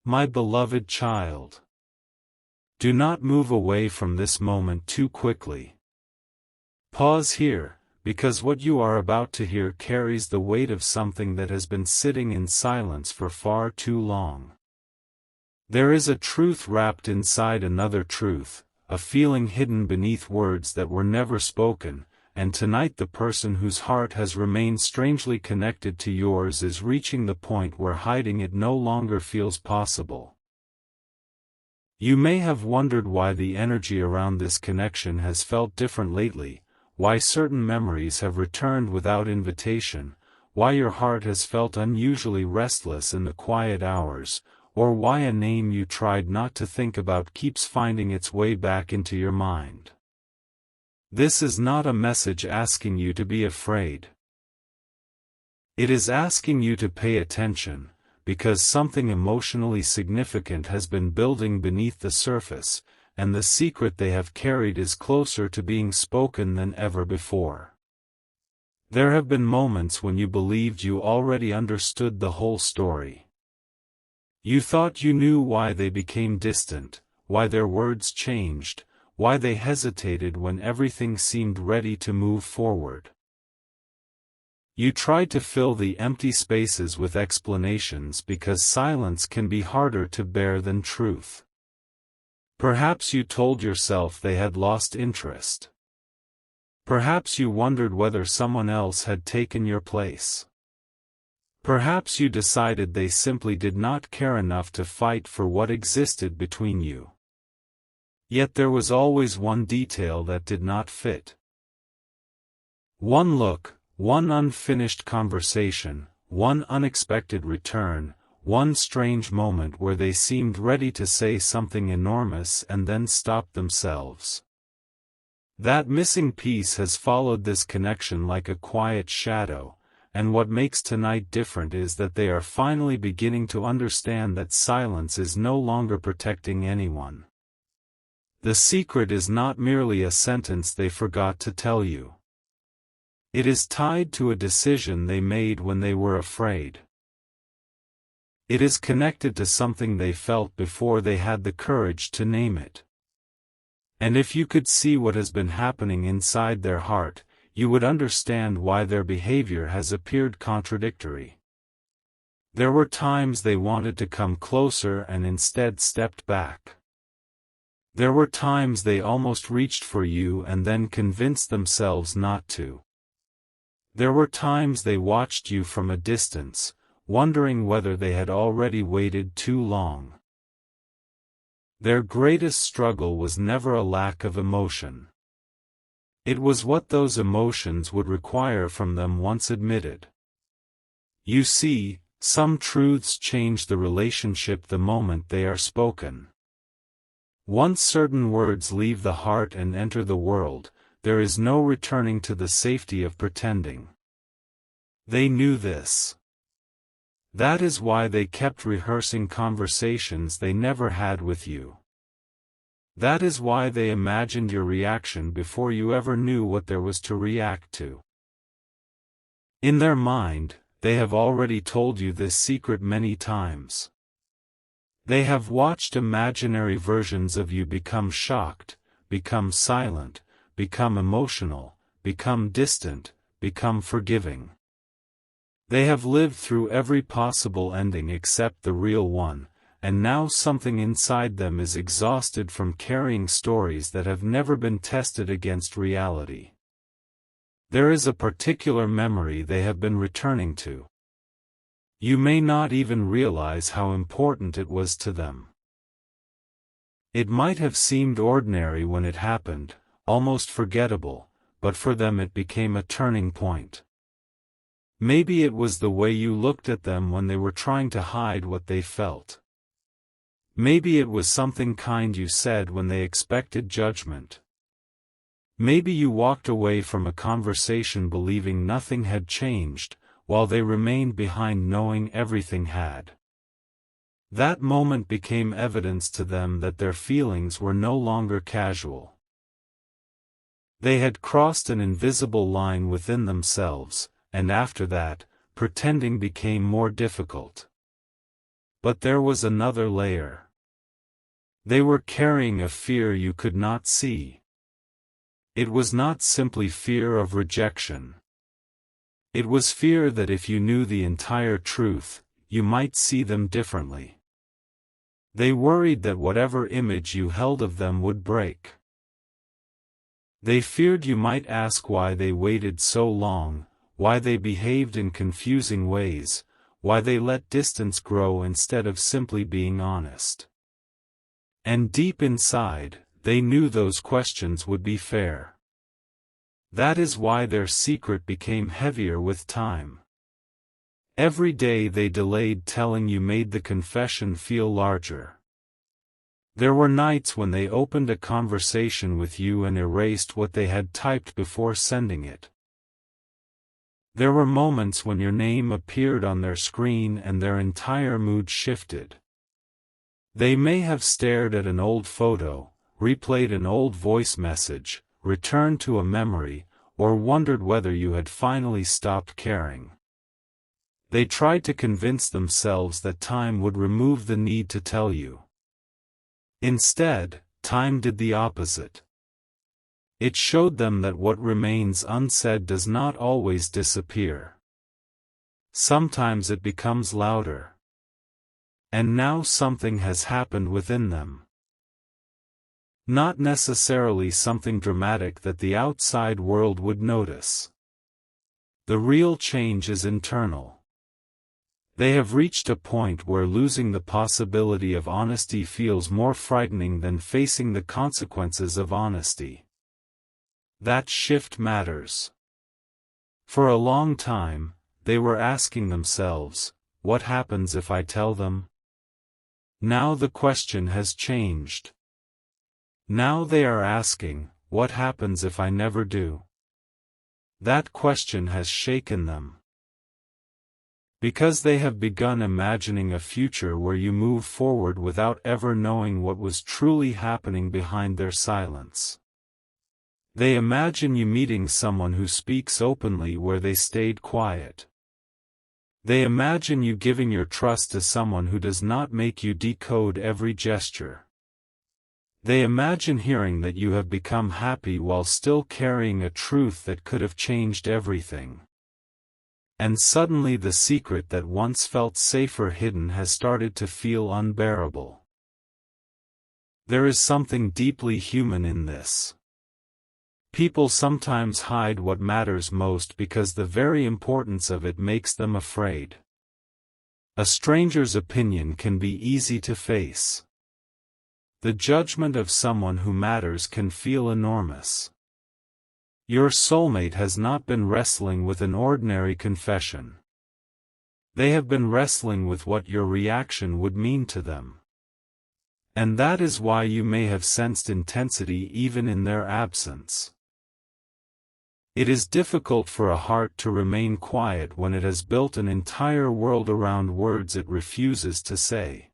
My beloved child. Do not move away from this moment too quickly. Pause here, because what you are about to hear carries the weight of something that has been sitting in silence for far too long. There is a truth wrapped inside another truth, a feeling hidden beneath words that were never spoken, and tonight the person whose heart has remained strangely connected to yours is reaching the point where hiding it no longer feels possible. You may have wondered why the energy around this connection has felt different lately, why certain memories have returned without invitation, why your heart has felt unusually restless in the quiet hours, or why a name you tried not to think about keeps finding its way back into your mind. This is not a message asking you to be afraid. It is asking you to pay attention, because something emotionally significant has been building beneath the surface, and the secret they have carried is closer to being spoken than ever before. There have been moments when you believed you already understood the whole story. You thought you knew why they became distant, why their words changed, why they hesitated when everything seemed ready to move forward. You tried to fill the empty spaces with explanations because silence can be harder to bear than truth. Perhaps you told yourself they had lost interest. Perhaps you wondered whether someone else had taken your place. Perhaps you decided they simply did not care enough to fight for what existed between you. Yet there was always one detail that did not fit. One look, one unfinished conversation, one unexpected return, one strange moment where they seemed ready to say something enormous and then stopped themselves. That missing piece has followed this connection like a quiet shadow. And what makes tonight different is that they are finally beginning to understand that silence is no longer protecting anyone. The secret is not merely a sentence they forgot to tell you. It is tied to a decision they made when they were afraid. It is connected to something they felt before they had the courage to name it. And if you could see what has been happening inside their heart, you would understand why their behavior has appeared contradictory. There were times they wanted to come closer and instead stepped back. There were times they almost reached for you and then convinced themselves not to. There were times they watched you from a distance, wondering whether they had already waited too long. Their greatest struggle was never a lack of emotion. It was what those emotions would require from them once admitted. You see, some truths change the relationship the moment they are spoken. Once certain words leave the heart and enter the world, there is no returning to the safety of pretending. They knew this. That is why they kept rehearsing conversations they never had with you. That is why they imagined your reaction before you ever knew what there was to react to. In their mind, they have already told you this secret many times. They have watched imaginary versions of you become shocked, become silent, become emotional, become distant, become forgiving. They have lived through every possible ending except the real one. And now something inside them is exhausted from carrying stories that have never been tested against reality. There is a particular memory they have been returning to. You may not even realize how important it was to them. It might have seemed ordinary when it happened, almost forgettable, but for them it became a turning point. Maybe it was the way you looked at them when they were trying to hide what they felt. Maybe it was something kind you said when they expected judgment. Maybe you walked away from a conversation believing nothing had changed, while they remained behind knowing everything had. That moment became evidence to them that their feelings were no longer casual. They had crossed an invisible line within themselves, and after that, pretending became more difficult. But there was another layer. They were carrying a fear you could not see. It was not simply fear of rejection. It was fear that if you knew the entire truth, you might see them differently. They worried that whatever image you held of them would break. They feared you might ask why they waited so long, why they behaved in confusing ways, why they let distance grow instead of simply being honest. And deep inside, they knew those questions would be fair. That is why their secret became heavier with time. Every day they delayed telling you made the confession feel larger. There were nights when they opened a conversation with you and erased what they had typed before sending it. There were moments when your name appeared on their screen and their entire mood shifted. They may have stared at an old photo, replayed an old voice message, returned to a memory, or wondered whether you had finally stopped caring. They tried to convince themselves that time would remove the need to tell you. Instead, time did the opposite. It showed them that what remains unsaid does not always disappear. Sometimes it becomes louder. And now something has happened within them. Not necessarily something dramatic that the outside world would notice. The real change is internal. They have reached a point where losing the possibility of honesty feels more frightening than facing the consequences of honesty. That shift matters. For a long time, they were asking themselves, what happens if I tell them? Now the question has changed. Now they are asking, what happens if I never do? That question has shaken them. Because they have begun imagining a future where you move forward without ever knowing what was truly happening behind their silence. They imagine you meeting someone who speaks openly where they stayed quiet. They imagine you giving your trust to someone who does not make you decode every gesture. They imagine hearing that you have become happy while still carrying a truth that could have changed everything. And suddenly the secret that once felt safer hidden has started to feel unbearable. There is something deeply human in this. People sometimes hide what matters most because the very importance of it makes them afraid. A stranger's opinion can be easy to face. The judgment of someone who matters can feel enormous. Your soulmate has not been wrestling with an ordinary confession. They have been wrestling with what your reaction would mean to them. And that is why you may have sensed intensity even in their absence. It is difficult for a heart to remain quiet when it has built an entire world around words it refuses to say.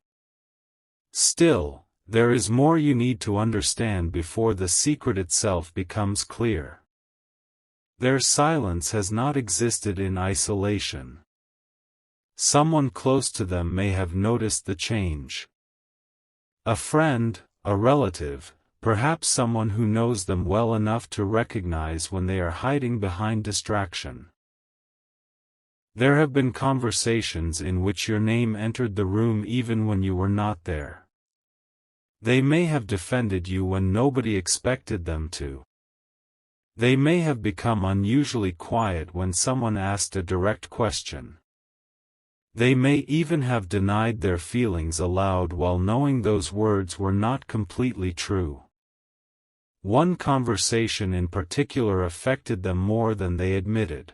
Still, there is more you need to understand before the secret itself becomes clear. Their silence has not existed in isolation. Someone close to them may have noticed the change. A friend, a relative, perhaps someone who knows them well enough to recognize when they are hiding behind distraction. There have been conversations in which your name entered the room even when you were not there. They may have defended you when nobody expected them to. They may have become unusually quiet when someone asked a direct question. They may even have denied their feelings aloud while knowing those words were not completely true. One conversation in particular affected them more than they admitted.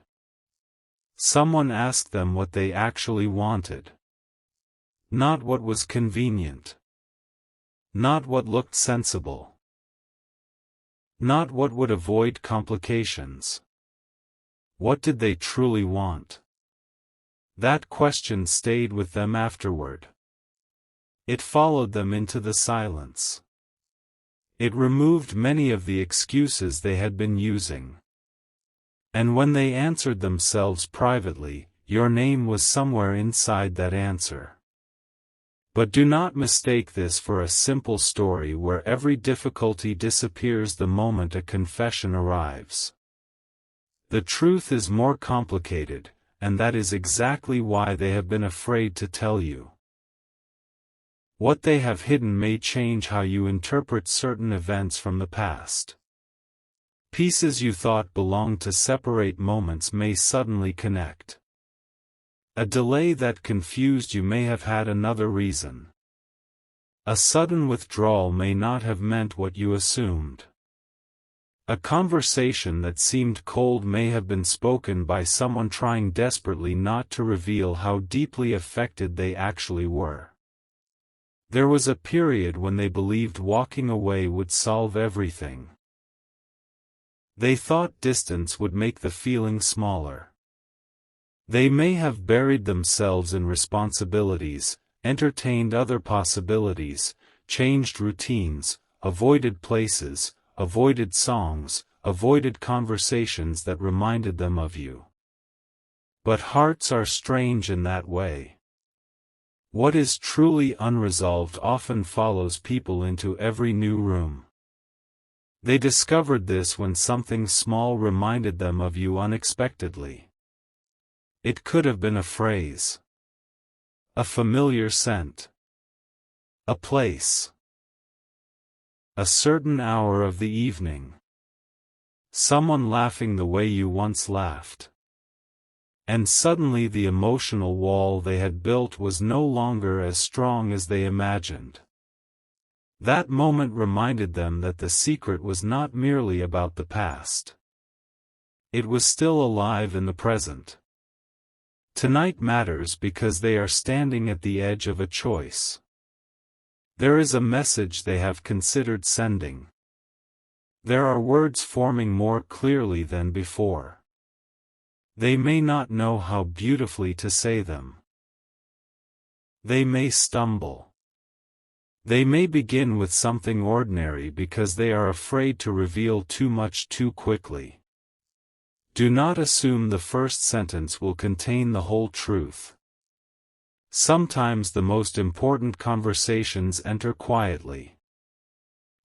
Someone asked them what they actually wanted. Not what was convenient. Not what looked sensible. Not what would avoid complications. What did they truly want? That question stayed with them afterward. It followed them into the silence. It removed many of the excuses they had been using. And when they answered themselves privately, your name was somewhere inside that answer. But do not mistake this for a simple story where every difficulty disappears the moment a confession arrives. The truth is more complicated, and that is exactly why they have been afraid to tell you. What they have hidden may change how you interpret certain events from the past. Pieces you thought belonged to separate moments may suddenly connect. A delay that confused you may have had another reason. A sudden withdrawal may not have meant what you assumed. A conversation that seemed cold may have been spoken by someone trying desperately not to reveal how deeply affected they actually were. There was a period when they believed walking away would solve everything. They thought distance would make the feeling smaller. They may have buried themselves in responsibilities, entertained other possibilities, changed routines, avoided places, avoided songs, avoided conversations that reminded them of you. But hearts are strange in that way. What is truly unresolved often follows people into every new room. They discovered this when something small reminded them of you unexpectedly. It could have been a phrase, a familiar scent, a place, a certain hour of the evening, someone laughing the way you once laughed. And suddenly the emotional wall they had built was no longer as strong as they imagined. That moment reminded them that the secret was not merely about the past. It was still alive in the present. Tonight matters because they are standing at the edge of a choice. There is a message they have considered sending. There are words forming more clearly than before. They may not know how beautifully to say them. They may stumble. They may begin with something ordinary because they are afraid to reveal too much too quickly. Do not assume the first sentence will contain the whole truth. Sometimes the most important conversations enter quietly.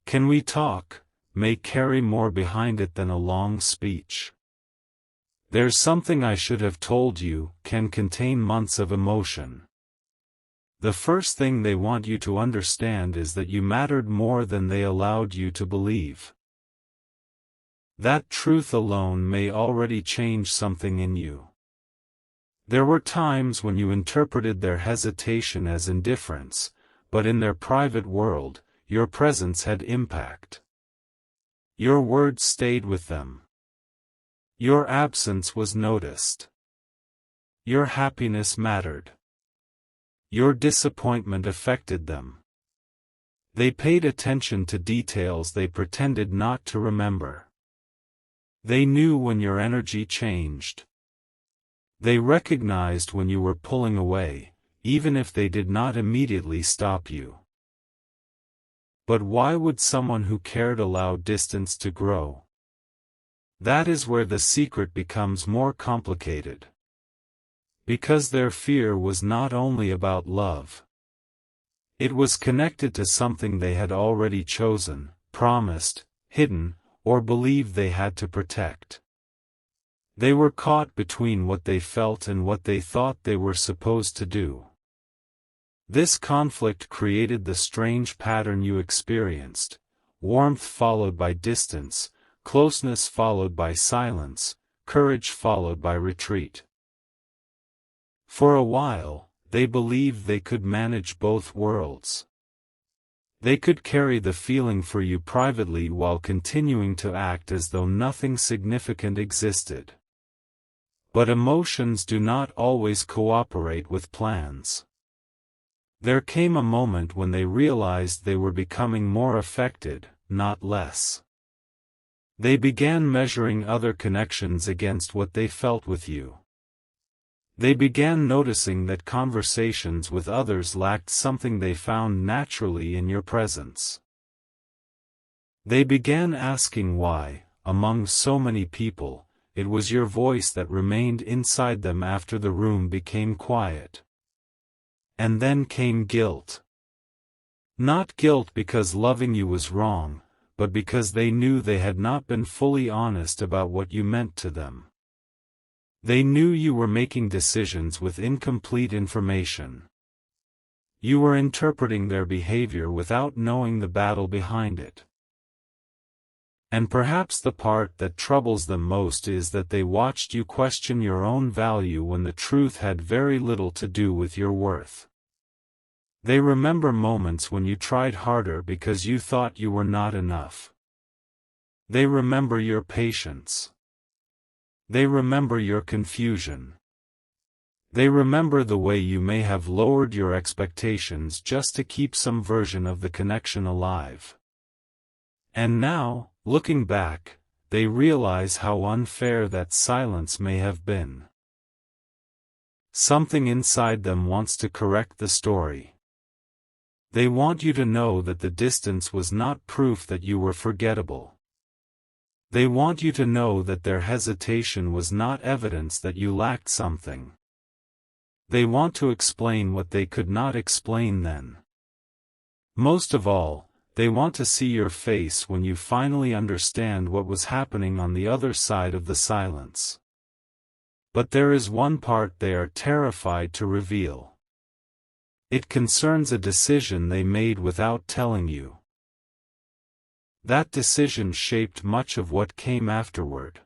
"Can we talk?" may carry more behind it than a long speech. "There's something I should have told you," can contain months of emotion. The first thing they want you to understand is that you mattered more than they allowed you to believe. That truth alone may already change something in you. There were times when you interpreted their hesitation as indifference, but in their private world, your presence had impact. Your words stayed with them. Your absence was noticed. Your happiness mattered. Your disappointment affected them. They paid attention to details they pretended not to remember. They knew when your energy changed. They recognized when you were pulling away, even if they did not immediately stop you. But why would someone who cared allow distance to grow? That is where the secret becomes more complicated. Because their fear was not only about love. It was connected to something they had already chosen, promised, hidden, or believed they had to protect. They were caught between what they felt and what they thought they were supposed to do. This conflict created the strange pattern you experienced: warmth followed by distance, closeness followed by silence, courage followed by retreat. For a while, they believed they could manage both worlds. They could carry the feeling for you privately while continuing to act as though nothing significant existed. But emotions do not always cooperate with plans. There came a moment when they realized they were becoming more affected, not less. They began measuring other connections against what they felt with you. They began noticing that conversations with others lacked something they found naturally in your presence. They began asking why, among so many people, it was your voice that remained inside them after the room became quiet. And then came guilt. Not guilt because loving you was wrong, but because they knew they had not been fully honest about what you meant to them. They knew you were making decisions with incomplete information. You were interpreting their behavior without knowing the battle behind it. And perhaps the part that troubles them most is that they watched you question your own value when the truth had very little to do with your worth. They remember moments when you tried harder because you thought you were not enough. They remember your patience. They remember your confusion. They remember the way you may have lowered your expectations just to keep some version of the connection alive. And now, looking back, they realize how unfair that silence may have been. Something inside them wants to correct the story. They want you to know that the distance was not proof that you were forgettable. They want you to know that their hesitation was not evidence that you lacked something. They want to explain what they could not explain then. Most of all, they want to see your face when you finally understand what was happening on the other side of the silence. But there is one part they are terrified to reveal. It concerns a decision they made without telling you. That decision shaped much of what came afterward.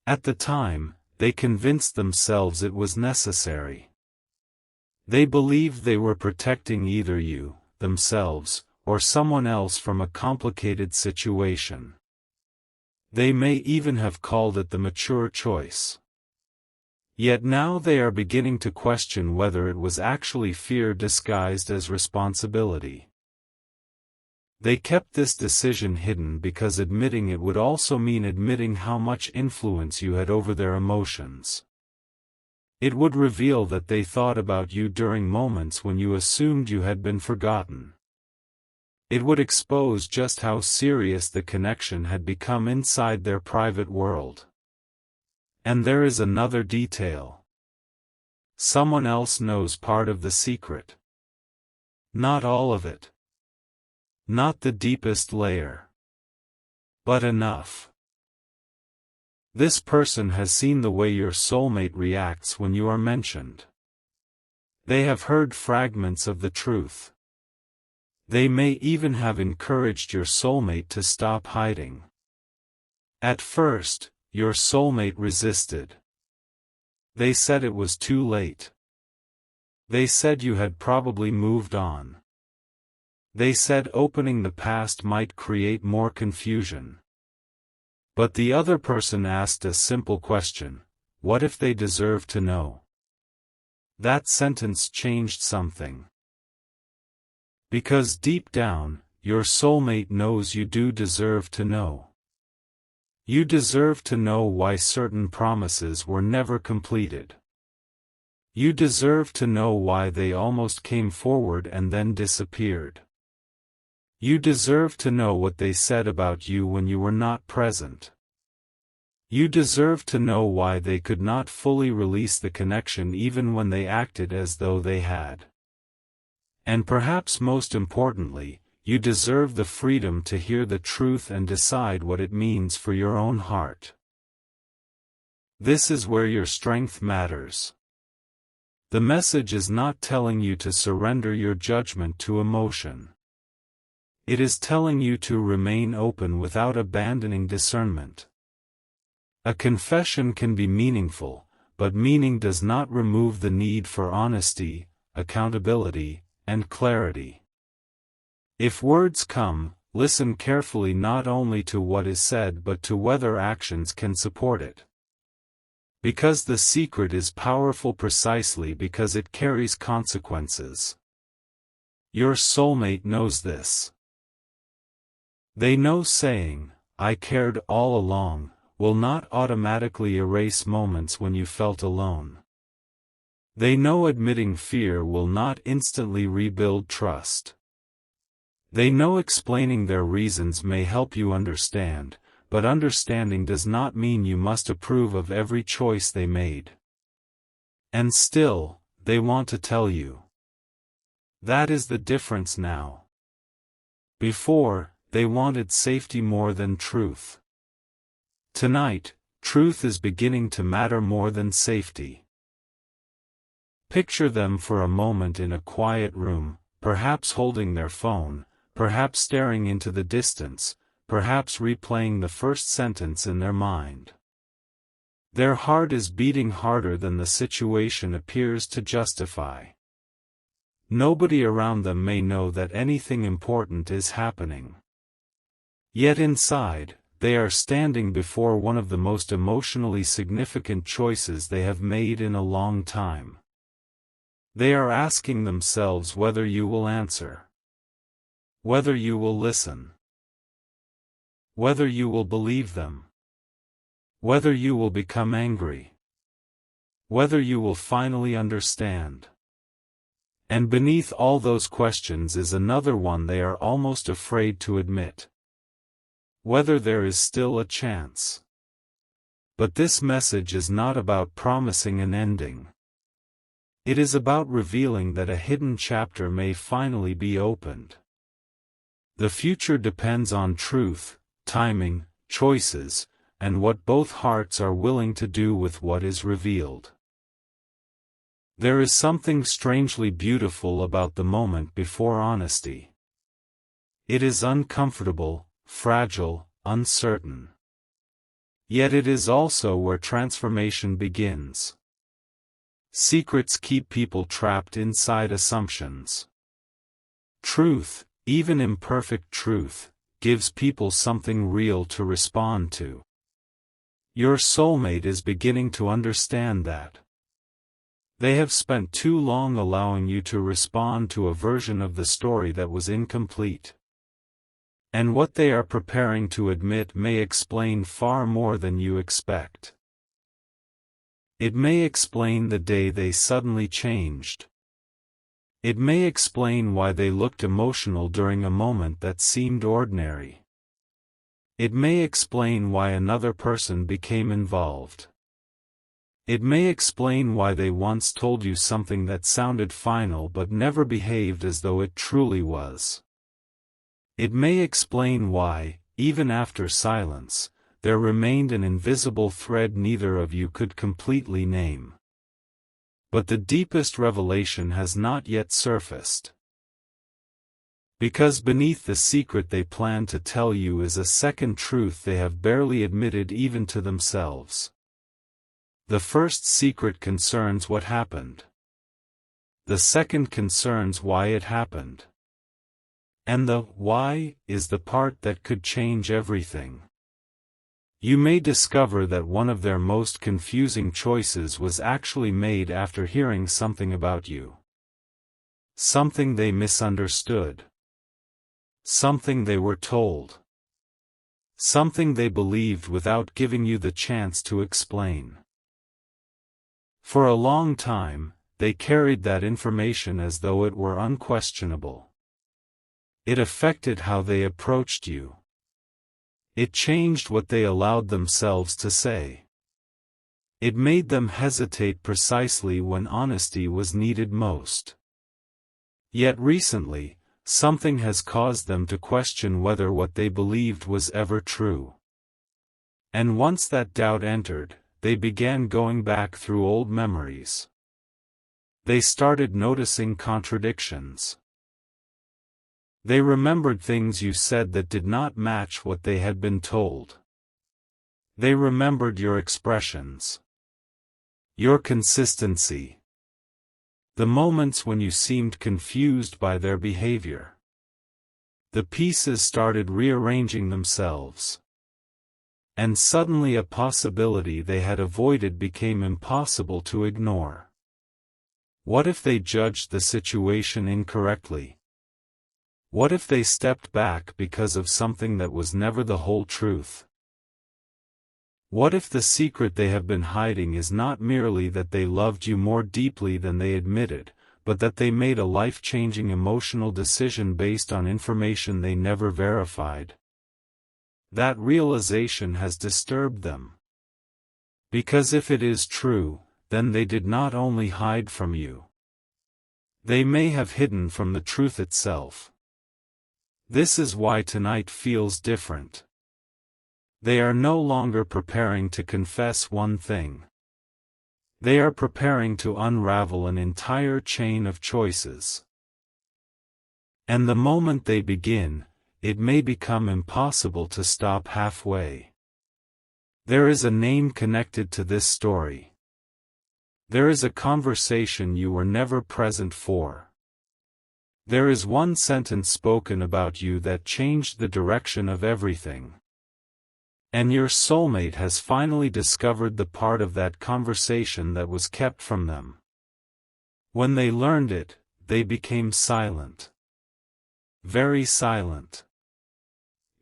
At the time, they convinced themselves it was necessary. They believed they were protecting either you, themselves, or someone else from a complicated situation. They may even have called it the mature choice. Yet now they are beginning to question whether it was actually fear disguised as responsibility. They kept this decision hidden because admitting it would also mean admitting how much influence you had over their emotions. It would reveal that they thought about you during moments when you assumed you had been forgotten. It would expose just how serious the connection had become inside their private world. And there is another detail. Someone else knows part of the secret. Not all of it. Not the deepest layer. But enough. This person has seen the way your soulmate reacts when you are mentioned. They have heard fragments of the truth. They may even have encouraged your soulmate to stop hiding. At first, your soulmate resisted. They said it was too late. They said you had probably moved on. They said opening the past might create more confusion. But the other person asked a simple question: what if they deserve to know? That sentence changed something. Because deep down, your soulmate knows you do deserve to know. You deserve to know why certain promises were never completed. You deserve to know why they almost came forward and then disappeared. You deserve to know what they said about you when you were not present. You deserve to know why they could not fully release the connection even when they acted as though they had. And perhaps most importantly, you deserve the freedom to hear the truth and decide what it means for your own heart. This is where your strength matters. The message is not telling you to surrender your judgment to emotion. It is telling you to remain open without abandoning discernment. A confession can be meaningful, but meaning does not remove the need for honesty, accountability, and clarity. If words come, listen carefully not only to what is said but to whether actions can support it. Because the secret is powerful precisely because it carries consequences. Your soulmate knows this. They know saying, "I cared all along," will not automatically erase moments when you felt alone. They know admitting fear will not instantly rebuild trust. They know explaining their reasons may help you understand, but understanding does not mean you must approve of every choice they made. And still, they want to tell you. That is the difference now. Before, they wanted safety more than truth. Tonight, truth is beginning to matter more than safety. Picture them for a moment in a quiet room, perhaps holding their phone, perhaps staring into the distance, perhaps replaying the first sentence in their mind. Their heart is beating harder than the situation appears to justify. Nobody around them may know that anything important is happening. Yet inside, they are standing before one of the most emotionally significant choices they have made in a long time. They are asking themselves whether you will answer. Whether you will listen. Whether you will believe them. Whether you will become angry. Whether you will finally understand. And beneath all those questions is another one they are almost afraid to admit. Whether there is still a chance. But this message is not about promising an ending. It is about revealing that a hidden chapter may finally be opened. The future depends on truth, timing, choices, and what both hearts are willing to do with what is revealed. There is something strangely beautiful about the moment before honesty. It is uncomfortable, fragile, uncertain. Yet it is also where transformation begins. Secrets keep people trapped inside assumptions. Truth, even imperfect truth, gives people something real to respond to. Your soulmate is beginning to understand that. They have spent too long allowing you to respond to a version of the story that was incomplete. And what they are preparing to admit may explain far more than you expect. It may explain the day they suddenly changed. It may explain why they looked emotional during a moment that seemed ordinary. It may explain why another person became involved. It may explain why they once told you something that sounded final but never behaved as though it truly was. It may explain why, even after silence, there remained an invisible thread neither of you could completely name. But the deepest revelation has not yet surfaced. Because beneath the secret they plan to tell you is a second truth they have barely admitted even to themselves. The first secret concerns what happened. The second concerns why it happened. And the why is the part that could change everything. You may discover that one of their most confusing choices was actually made after hearing something about you. Something they misunderstood. Something they were told. Something they believed without giving you the chance to explain. For a long time, they carried that information as though it were unquestionable. It affected how they approached you. It changed what they allowed themselves to say. It made them hesitate precisely when honesty was needed most. Yet recently, something has caused them to question whether what they believed was ever true. And once that doubt entered, they began going back through old memories. They started noticing contradictions. They remembered things you said that did not match what they had been told. They remembered your expressions. Your consistency. The moments when you seemed confused by their behavior. The pieces started rearranging themselves. And suddenly a possibility they had avoided became impossible to ignore. What if they judged the situation incorrectly? What if they stepped back because of something that was never the whole truth? What if the secret they have been hiding is not merely that they loved you more deeply than they admitted, but that they made a life-changing emotional decision based on information they never verified? That realization has disturbed them. Because if it is true, then they did not only hide from you. They may have hidden from the truth itself. This is why tonight feels different. They are no longer preparing to confess one thing. They are preparing to unravel an entire chain of choices. And the moment they begin, it may become impossible to stop halfway. There is a name connected to this story. There is a conversation you were never present for. There is one sentence spoken about you that changed the direction of everything. And your soulmate has finally discovered the part of that conversation that was kept from them. When they learned it, they became silent. Very silent.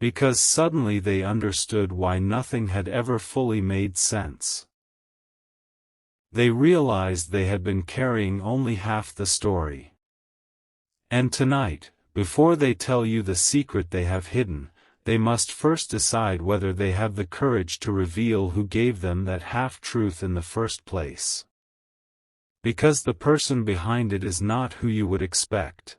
Because suddenly they understood why nothing had ever fully made sense. They realized they had been carrying only half the story. And tonight, before they tell you the secret they have hidden, they must first decide whether they have the courage to reveal who gave them that half-truth in the first place. Because the person behind it is not who you would expect.